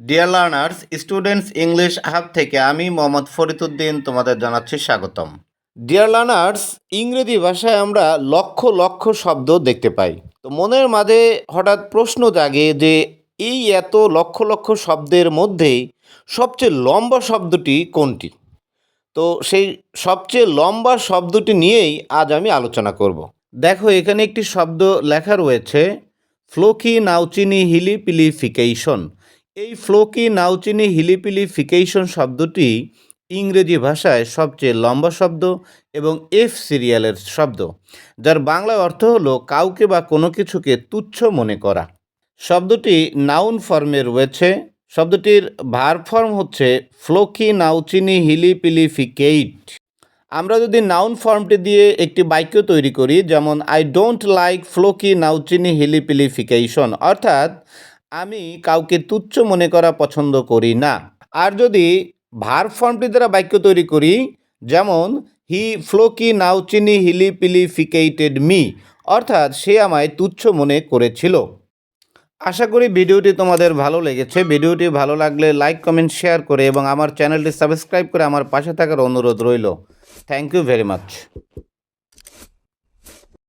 Dear learners, students English hub থেকে আমি মোহাম্মদ ফরিদউদ্দিন তোমাদের জানাচ্ছি স্বাগতম। ডিয়ার লার্নার্স, ইংরেজি ভাষায় আমরা লক্ষ লক্ষ শব্দ দেখতে পাই। তো মনের মাঝে হঠাৎ প্রশ্ন জাগে যে এই এত লক্ষ লক্ষ শব্দের মধ্যে সবচেয়ে লম্বা শব্দটি কোনটি? তো সেই সবচেয়ে লম্বা শব্দটি নিয়েই আজ আমি আলোচনা করব। দেখো, এখানে একটি শব্দ লেখা রয়েছে ফ্লোকি নাউচিনি হিলিপিলিফিকেশন। এই ফ্লোকি নাউচিনি হিলিপিলিফিকেশন শব্দটি ইংরেজি ভাষায় সবচেয়ে লম্বা শব্দ এবং এফ সিরিয়ালের শব্দ, যার বাংলা অর্থ হলো কাউকে বা কোনো কিছুকে তুচ্ছ মনে করা। শব্দটি নাউন ফর্মে রয়েছে। শব্দটির ভার্ব ফর্ম হচ্ছে ফ্লোকি নাউচিনি হিলিপিলিফিকেট। আমরা যদি নাউন ফর্মটি দিয়ে একটি বাক্য তৈরি করি, যেমন আই ডোন্ট লাইক ফ্লোকি নাউচিনি হিলিপিলিফিকেশন, অর্থাৎ আমি কাউকে তুচ্ছ মনে করা পছন্দ করি না। আর যদি ভার্ব ফর্মটি দ্বারা বাক্য তৈরি করি, যেমন হি ফ্লোকি নাউচিনি হিলিপিলিফিকেটেড মি, অর্থাৎ সে আমায় তুচ্ছ মনে করেছিল। আশা করি ভিডিওটি তোমাদের ভালো লেগেছে। ভিডিওটি ভালো লাগলে লাইক, কমেন্ট, শেয়ার করে এবং আমার চ্যানেলটি সাবস্ক্রাইব করে আমার পাশে থাকার অনুরোধ রইল। Thank you very much.